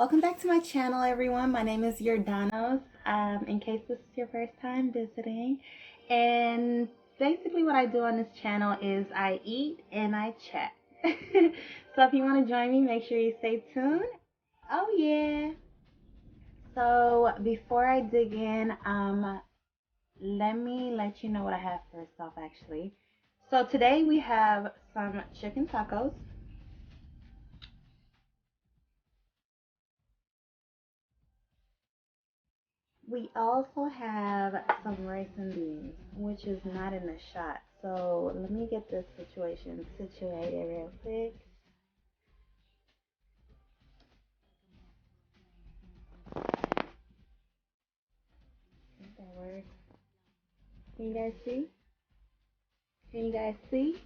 Welcome back to my channel, everyone. My name is Yordanos, in case this is your first time visiting. And basically what I do on this channel is I eat and I chat. So if you want to join me, make sure you stay tuned. Oh yeah. So before I dig in, let me let you know what I have first off actually. So today we have some chicken tacos. We also have some rice and beans, which is not in the shot. So let me get this situation situated real quick. If that works. Can you guys see? Can you guys see?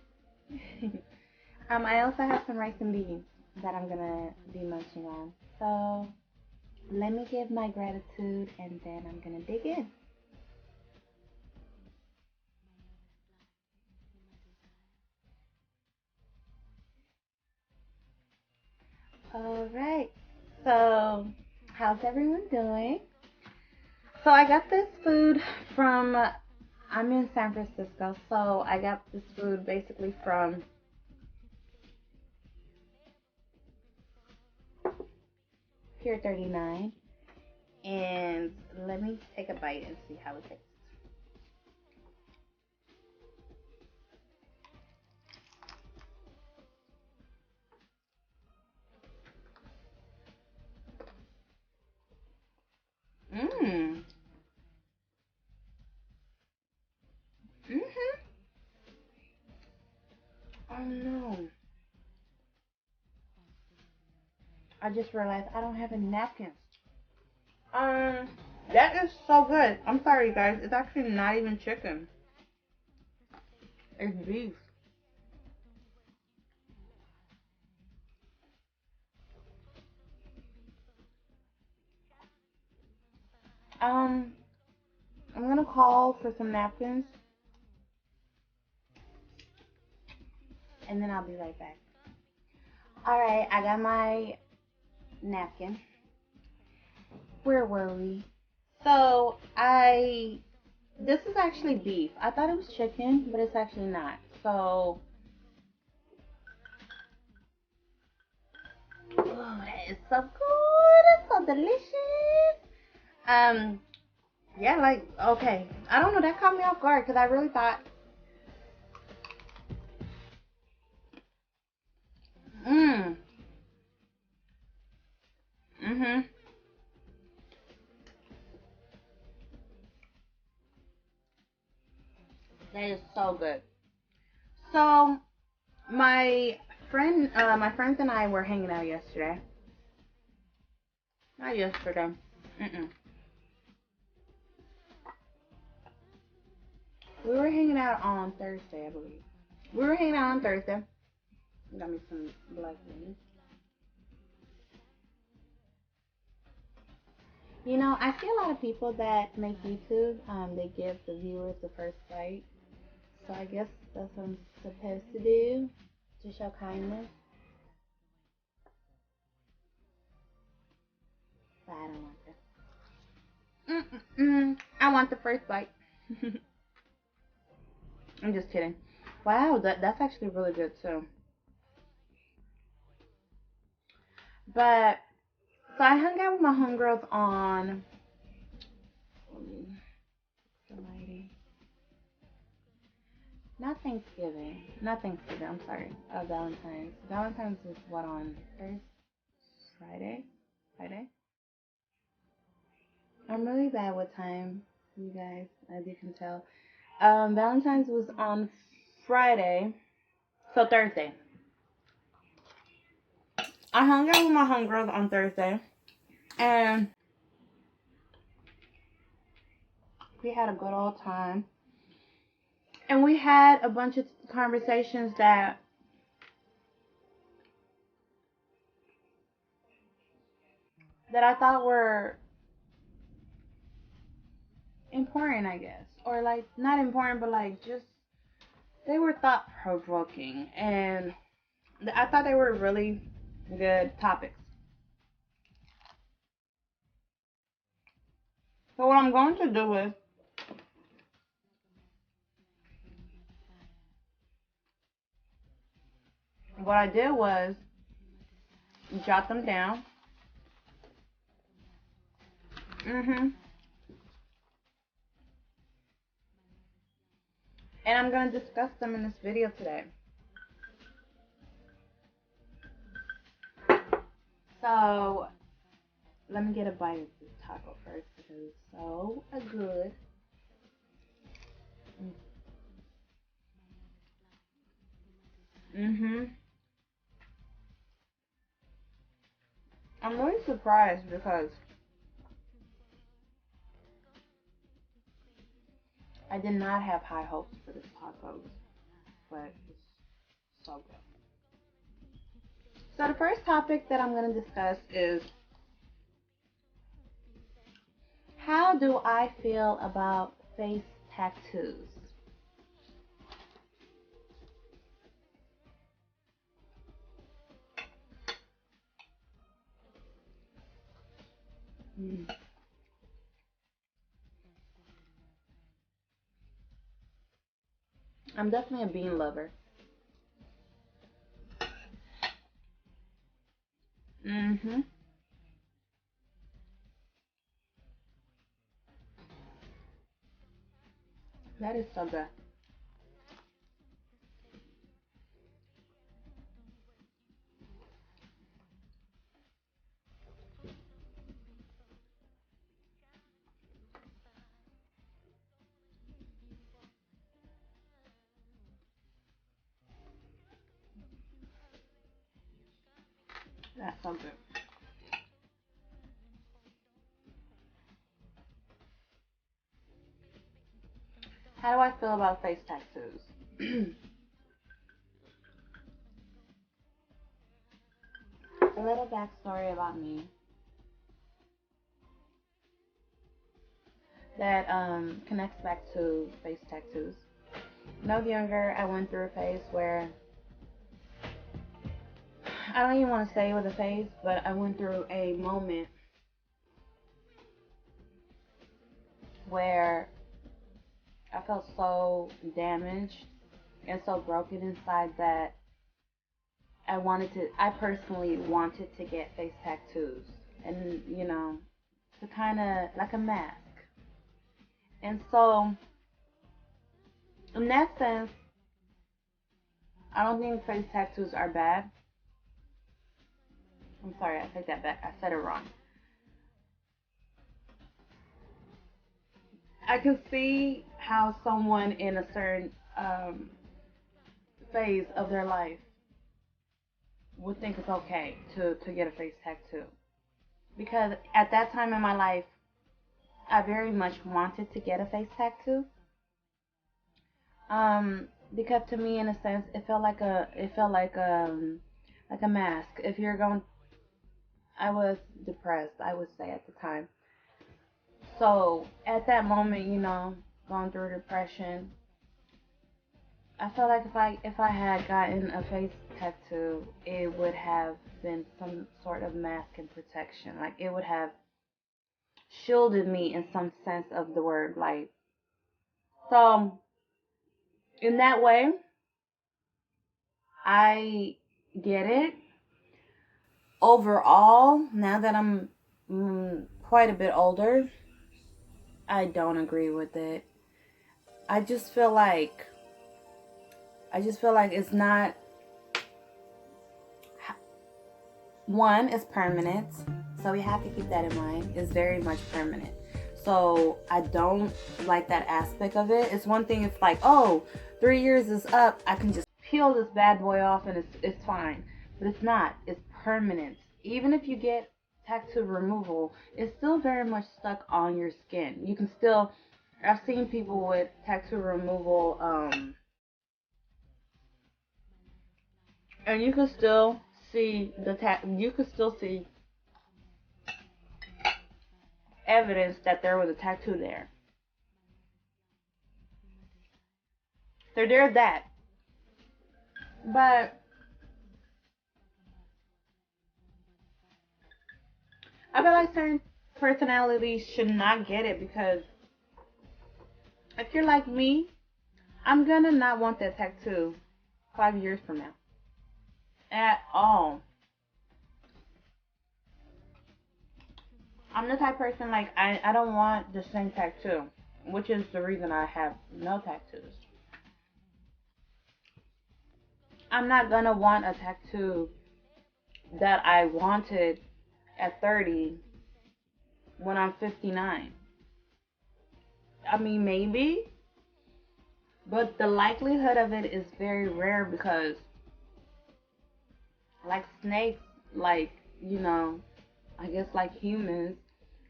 I also have some rice and beans that I'm gonna be munching on. So let me give my gratitude and then I'm gonna dig in. All right. So how's everyone doing? So I got this food from I'm in San Francisco, so I got this food basically from Pier 39. And let me take a bite and see how it tastes. Mmm. Mhm. Oh no. I just realized I don't have any napkins. Um, that is so good. I'm sorry, guys. It's actually not even chicken. It's beef. Um, I'm gonna call for some napkins, and then I'll be right back. All right, I got my napkin. Where were we? So this is actually beef. I thought it was chicken, but it's actually not. So, oh, that is so good. It's so delicious. Um, yeah, like okay. I don't know. That caught me off guard because I really thought, mm, mhm, that is so good. So my friends and I were hanging out yesterday. Not yesterday. Mm-mm. We were hanging out on Thursday, I believe. We were hanging out on Thursday. Got me some black beans. You know, I see a lot of people that make YouTube, they give the viewers the first bite. So I guess that's what I'm supposed to do to show kindness. But I don't want this. Mm-mm-mm. I want the first bite. I'm just kidding. Wow, that's actually really good too. But so I hung out with my homegirls on somebody. Not Thanksgiving. Not Thanksgiving. I'm sorry. Valentine's. Valentine's is what on Thursday? Friday? Friday? I'm really bad with time, you guys, as you can tell. Valentine's was on Friday, so Thursday. I hung out with my homegirls on Thursday, and we had a good old time. And we had a bunch of conversations that I thought were important, I guess, or like not important, but like just they were thought provoking, and I thought they were really good topics. So what I'm going to do is, what I did was jot them down. And I'm going to discuss them in this video today. So, let me get a bite of this taco first because it's so good. I'm really surprised because I did not have high hopes for this tacos, but it's so good. So the first topic that I'm going to discuss is, how do I feel about face tattoos? Mm. I'm definitely a bean lover. hmm That is so good. That's so good. How do I feel about face tattoos? A little backstory about me that connects back to face tattoos. When I was younger, I went through a phase where, I don't even want to say it was a phase, but I went through a moment where I felt so damaged and so broken inside that I personally wanted to get face tattoos. And, to kind of like a mask. And so, in that sense, I don't think face tattoos are bad. I'm sorry, I take that back. I said it wrong. I can see how someone in a certain phase of their life would think it's okay to get a face tattoo. Because at that time in my life, I very much wanted to get a face tattoo. Because to me, in a sense, like a mask. If you're going, I was depressed, I would say at the time. So at that moment, going through depression, I felt like if I had gotten a face tattoo, it would have been some sort of mask and protection. Like it would have shielded me in some sense of the word. Like so, in that way, I get it. Overall, now that I'm quite a bit older, I don't agree with it. I just feel like it's not, one is permanent, so we have to keep that in mind. It's very much permanent. So I don't like that aspect of it. It's one thing if like, oh, 3 years is up, I can just peel this bad boy off and it's fine. But it's not. It's permanent. Even if you get tattoo removal, it's still very much stuck on your skin. You can still, I've seen people with tattoo removal, and you can still see you can still see evidence that there was a tattoo there. So there's that. But I feel like personality should not get it because if you're like me, I'm gonna not want that tattoo 5 years from now at all. I'm the type of person like I don't want the same tattoo, which is the reason I have no tattoos. I'm not gonna want a tattoo that I wanted at 30 when I'm 59. I mean, maybe, but the likelihood of it is very rare because, like snakes, like, you know, I guess like humans,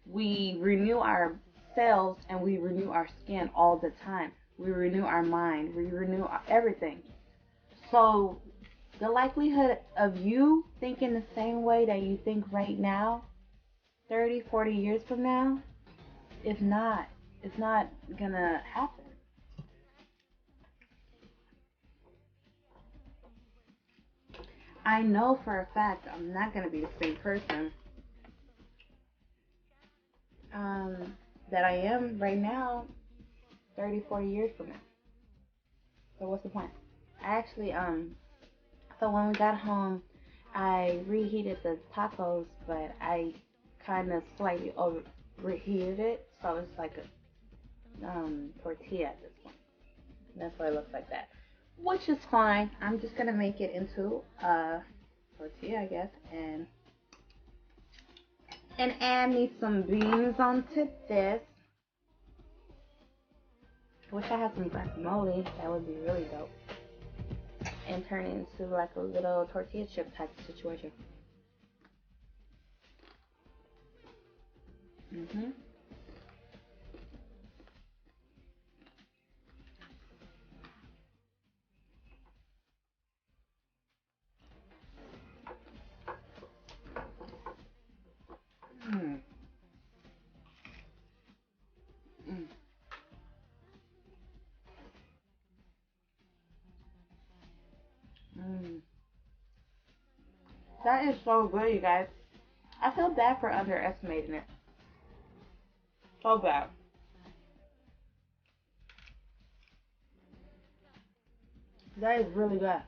we renew our cells and we renew our skin all the time. We renew our mind, we renew everything. So, the likelihood of you thinking the same way that you think right now, 30, 40 years from now, is not. It's not gonna happen. I know for a fact I'm not gonna be the same person that I am right now 30, 40 years from now. So what's the point? I actually so when we got home, I reheated the tacos, but I kind of slightly overheated it, so it's like a tortilla at this point. That's why it looks like that, which is fine. I'm just gonna make it into a tortilla, I guess, and add me some beans onto this. Wish I had some guacamole. That would be really dope. And turn it into like a little tortilla chip type of situation. Mhm. Mm. Mm. Mm. That is so good, you guys. I feel bad for underestimating it. So bad. That is really good.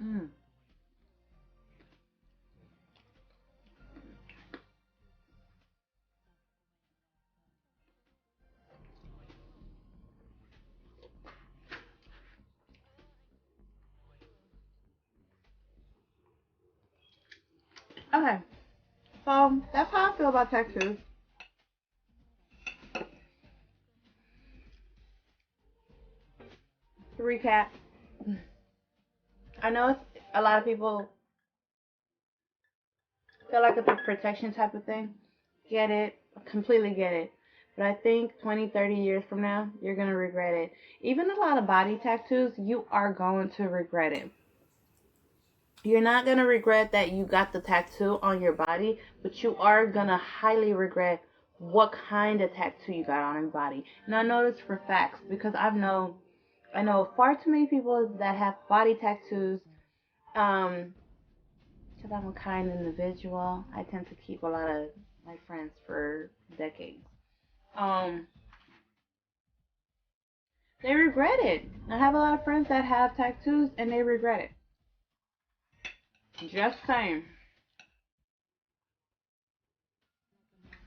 Mm. Okay, so that's how I feel about Texas. To recap, I know it's, a lot of people feel like it's a protection type of thing. Get it, completely get it. But I think 20, 30 years from now, you're going to regret it. Even a lot of body tattoos, you are going to regret it. You're not going to regret that you got the tattoo on your body, but you are going to highly regret what kind of tattoo you got on your body. And I know this for facts because I know far too many people that have body tattoos. Um, because I'm a kind individual, I tend to keep a lot of my friends for decades. Um, they regret it. I have a lot of friends that have tattoos and they regret it. Just saying.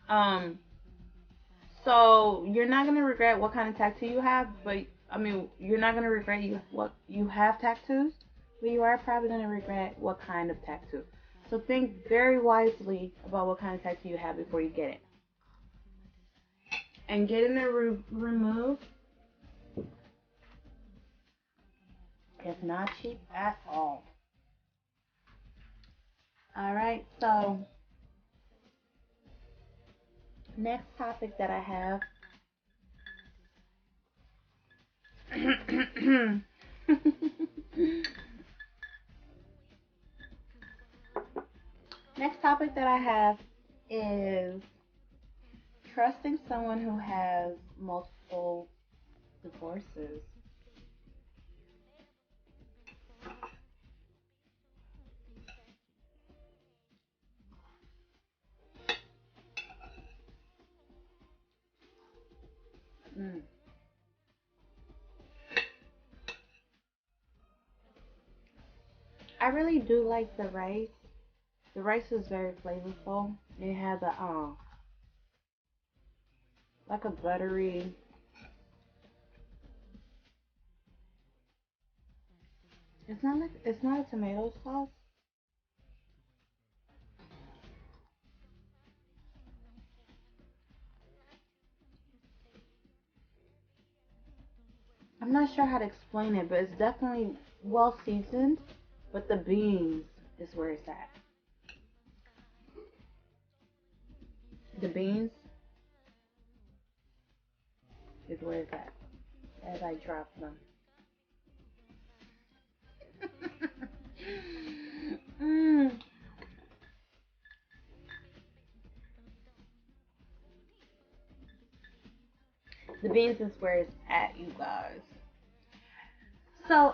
Um, so you're not gonna regret what kind of tattoo you have, but I mean, you're not gonna regret what you have tattoos, but you are probably gonna regret what kind of tattoo. So think very wisely about what kind of tattoo you have before you get it. And getting it removed is not cheap at all. All right, so next topic that I have. Next topic that I have is trusting someone who has multiple divorces. really do like the rice. The rice is very flavorful. It has a like a buttery. It's not a tomato sauce. I'm not sure how to explain it, but it's definitely well seasoned. But the beans is where it's at. The beans is where it's at as I drop them. mm. The beans is where it's at, you guys. So,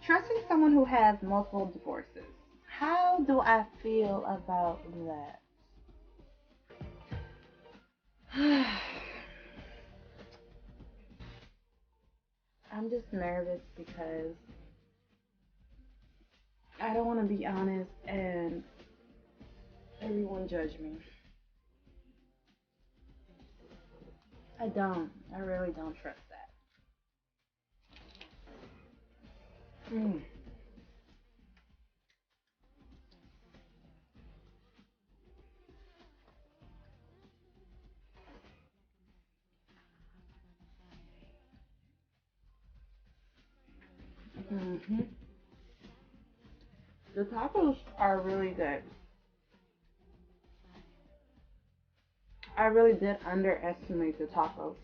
trusting someone who has multiple divorces. How do I feel about that? I'm just nervous because I don't want to be honest and everyone judge me. I don't. I really don't trust that. Mm. hmm The tacos are really good. I really did underestimate the tacos,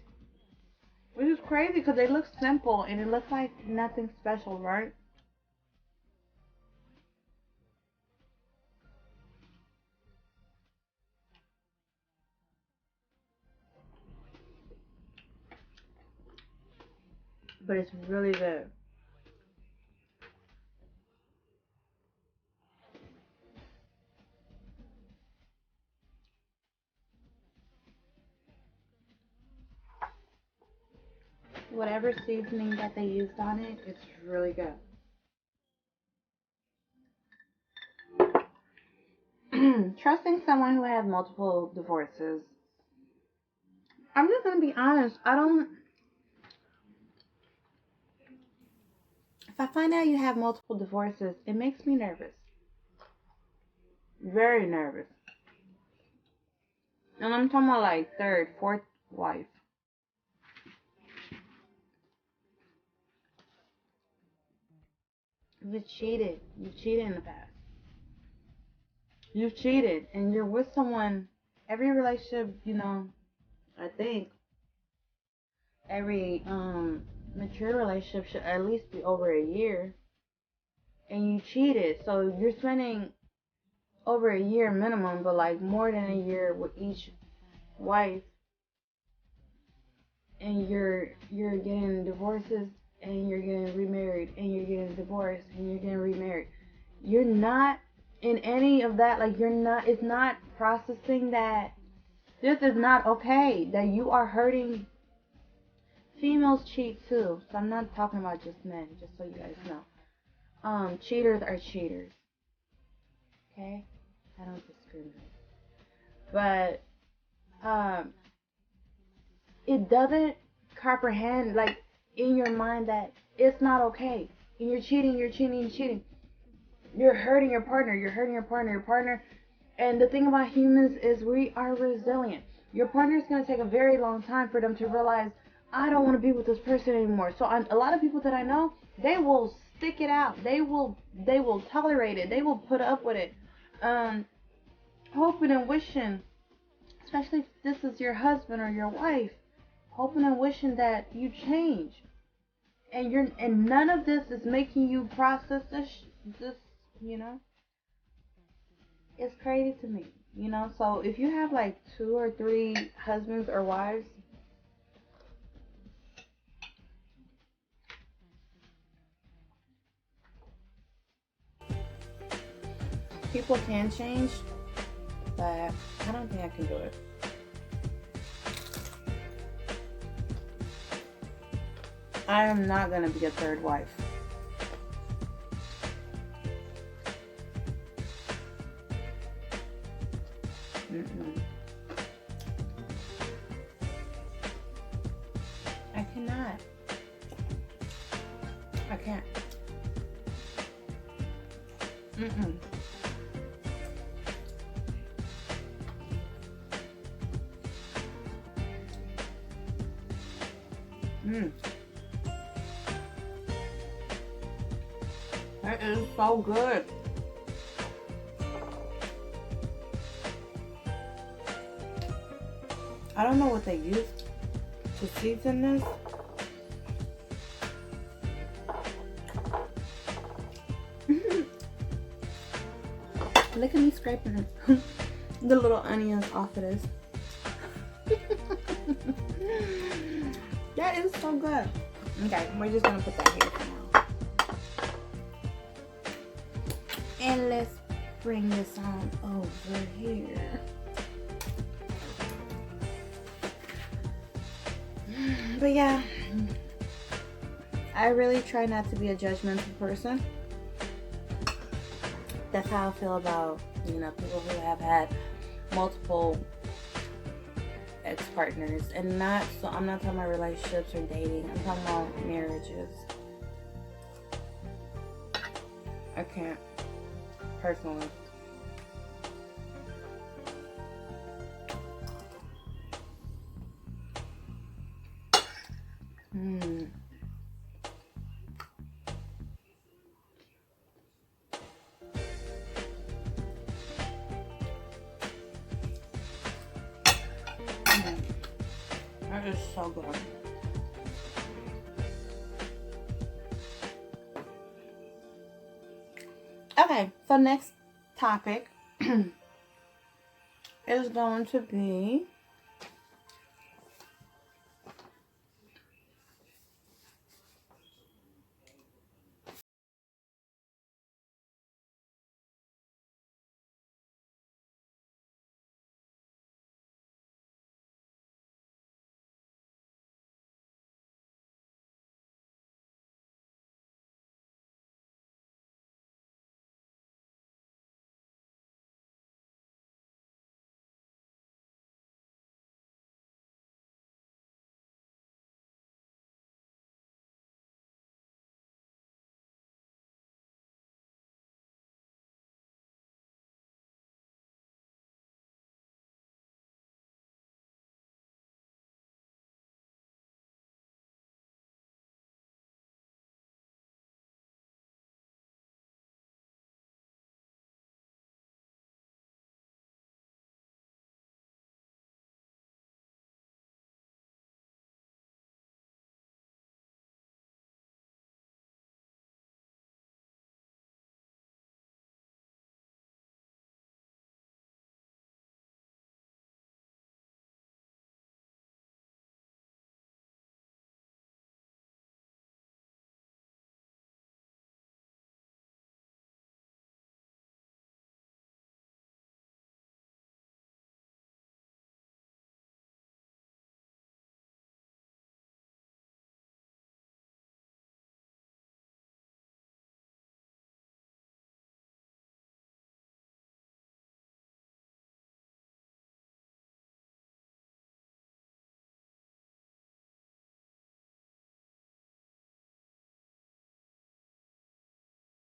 which is crazy because they look simple and it looks like nothing special, right? But it's really good. Whatever seasoning that they used on it, it's really good. Trusting someone who has multiple divorces. I'm just gonna be honest. I don't. If I find out you have multiple divorces, it makes me nervous. Very nervous. And I'm talking about like third, fourth wife. You cheated. You cheated in the past. You've cheated, and you're with someone. Every relationship, I think every mature relationship should at least be over a year. And you cheated, so you're spending over a year minimum, but like more than a year with each wife, and you're getting divorces, and you're getting remarried, and you're getting divorced, and you're getting remarried. You're not in any of that. Like you're not. It's not processing that this is not okay. That you are hurting. Females cheat too, so I'm not talking about just men. Just so you guys know, cheaters are cheaters. Okay, I don't discriminate, but um, it doesn't comprehend like in your mind that it's not okay. And you're cheating, you're cheating, you're cheating. You're hurting your partner, you're hurting your partner. And the thing about humans is we are resilient. Your partner is going to take a very long time for them to realize, I don't want to be with this person anymore. So a lot of people that I know, they will stick it out. They will tolerate it. They will put up with it. Um, hoping and wishing, especially if this is your husband or your wife, hoping and wishing that you change. And none of this is making you process this, you know. It's crazy to me, So if you have like two or three husbands or wives, people can change, but I don't think I can do it. I am not gonna be a third wife. Mm-mm. That is so good. I don't know what they used to season this. Look at me scraping the little onions off of this. That is so good. Okay, we're just gonna put that here for now. And let's bring this on over here. But yeah, I really try not to be a judgmental person. That's how I feel about, you know, people who have had multiple ex-partners, and not so I'm not talking about relationships or dating. I'm talking about marriages. I can't, personally. That is so good. Okay, so next topic is going to be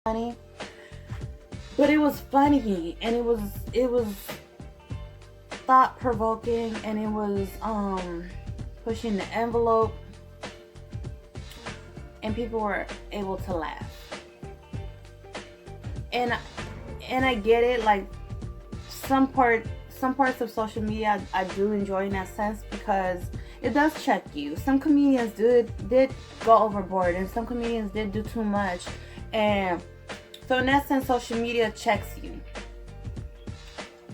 funny, but it was funny, and it was thought provoking, and it was pushing the envelope, and people were able to laugh. And I get it, like some parts of social media I do enjoy in that sense, because it does check you. Some comedians did go overboard, and some comedians did do too much, and so in that sense social media checks you.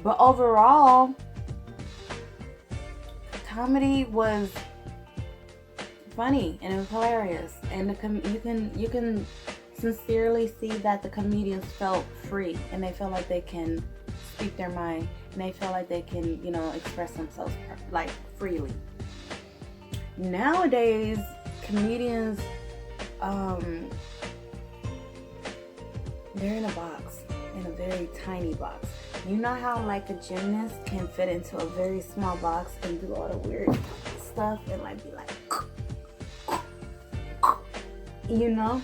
But overall, comedy was funny and it was hilarious, and you can sincerely see that the comedians felt free, and they felt like they can speak their mind, and they felt like they can, you know, express themselves like freely. Nowadays, comedians, they're in a box, in a very tiny box. You know how like a gymnast can fit into a very small box and do all the weird stuff and like be like, you know?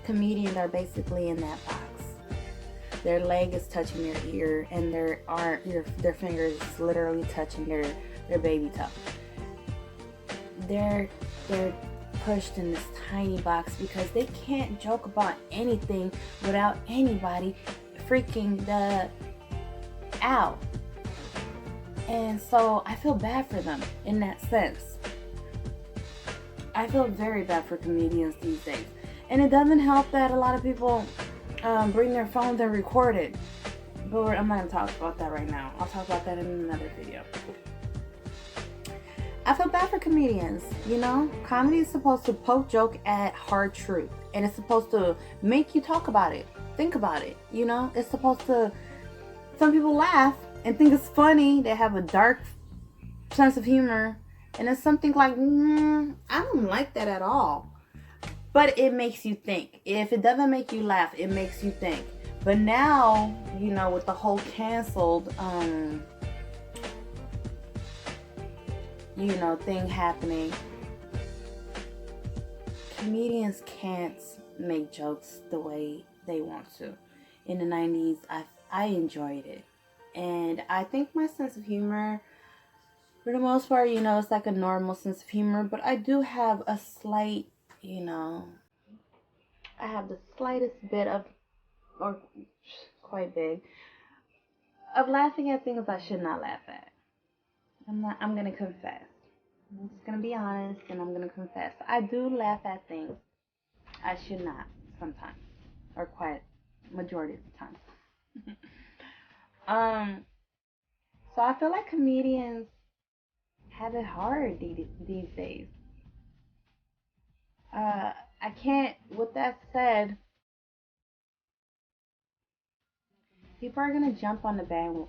Comedians are basically in that box. their leg is touching their ear, and their fingers is literally touching their baby toe. They're pushed in this tiny box because they can't joke about anything without anybody freaking the out. And so I feel bad for them in that sense. I feel very bad for comedians these days. And it doesn't help that a lot of people bring their phones and record it. But I'm not going to talk about that right now. I'll talk about that in another video. I feel bad for comedians, you know? Comedy is supposed to poke joke at hard truth. And it's supposed to make you talk about it. Think about it, you know? It's supposed to... Some people laugh and think it's funny. They have a dark sense of humor. And it's something like, I don't like that at all. But it makes you think. If it doesn't make you laugh, it makes you think. But now, you know, with the whole canceled, you know, thing happening, comedians can't make jokes the way they want to. In the 90s, I enjoyed it. And I think my sense of humor, for the most part, you know, it's like a normal sense of humor. But I do have a slight, you know, I have the slightest bit of, or quite big, of laughing at things I should not laugh at. I'm going to confess. I'm just going to be honest, and I'm going to confess. I do laugh at things I should not sometimes, or quite majority of the time. So I feel like comedians have it hard these days. I can't, with that said, people are going to jump on the bandwagon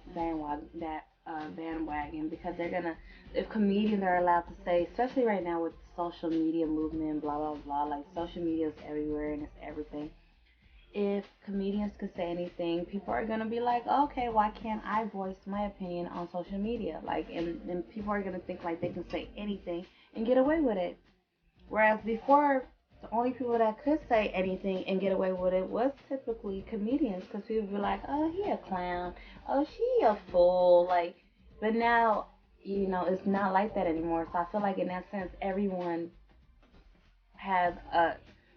because they're going to, if comedians are allowed to say, especially right now with social media movement, blah, blah, blah, like social media is everywhere and it's everything. If comedians could say anything, people are going to be like, okay, why can't I voice my opinion on social media? Like, and people are going to think like they can say anything and get away with it. Whereas before, the only people that could say anything and get away with it was typically comedians, because people would be like, oh, he a clown, oh, she a fool, like, but now, you know, it's not like that anymore. So I feel like in that sense, everyone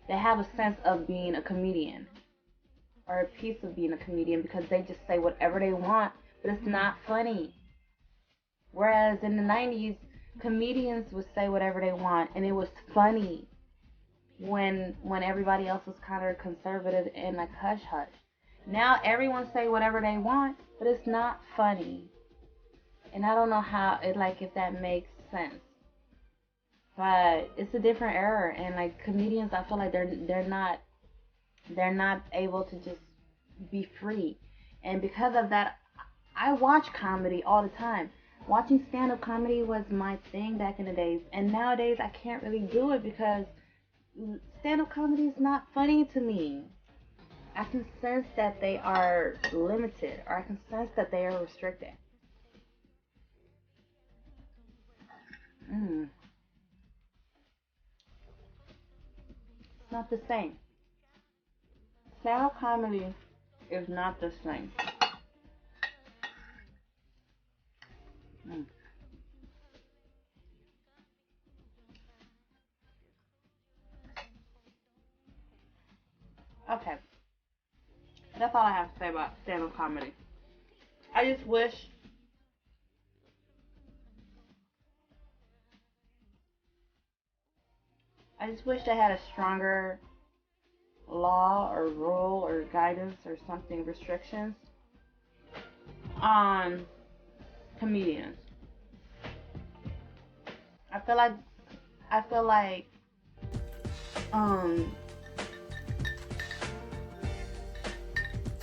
they have a sense of being a comedian, or a piece of being a comedian, because they just say whatever they want, but it's not funny. Whereas in the 90s, comedians would say whatever they want, and it was funny. When everybody else was kind of conservative and like hush hush. Now everyone say whatever they want, but it's not funny. And I don't know how it, like, if that makes sense. But it's a different era, and like comedians, I feel like they're not able to just be free. And because of that, I watch comedy all the time. Watching stand-up comedy was my thing back in the days, and nowadays I can't really do it because stand-up comedy is not funny to me. I can sense that they are limited, or I can sense that they are restricted. It's not the same. Stand-up comedy is not the same. Okay. That's all I have to say about stand-up comedy. I just wish they had a stronger law or rule or guidance or something, restrictions on comedians. I feel like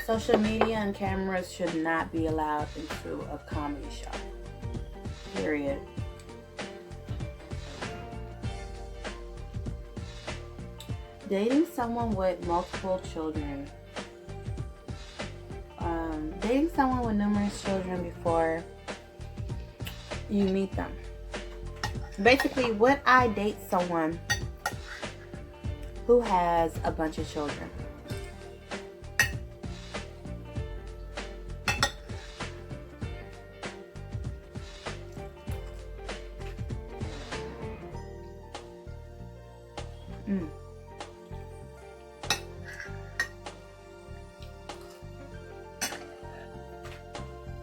social media and cameras should not be allowed into a comedy show. Period. Dating someone with multiple children. Dating someone with numerous children before you meet them. Basically, would I date someone who has a bunch of children?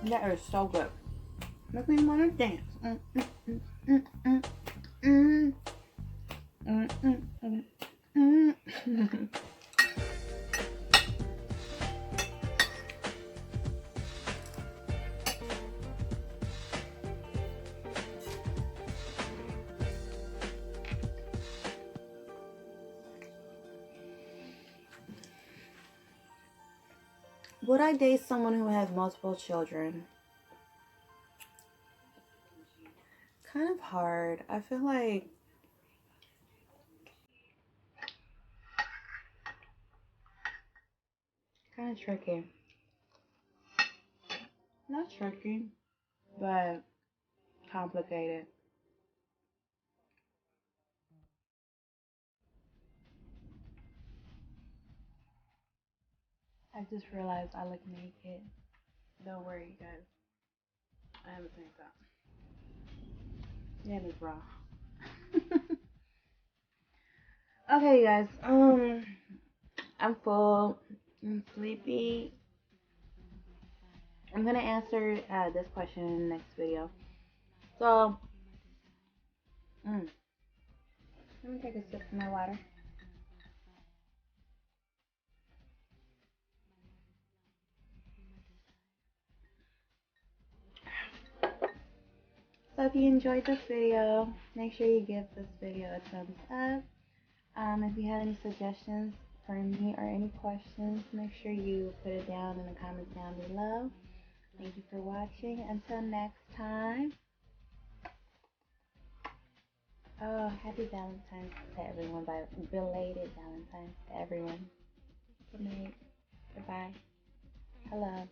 That is so good. Makes me want to dance. Mm. Would I date someone who has multiple children? Kind of hard. I feel like kind of tricky. Not tricky, but complicated. I just realized I look naked. Don't worry, guys. I have a tank top. Yeah, it's raw. Okay, guys. I'm full. I'm sleepy. I'm gonna answer this question in the next video. So, let me take a sip of my water. So if you enjoyed this video, make sure you give this video a thumbs up. If you have any suggestions for me or any questions, make sure you put it down in the comments down below. Thank you for watching. Until next time. Oh, happy Valentine's to everyone. Belated Valentine's to everyone. Good night. Goodbye. Hello.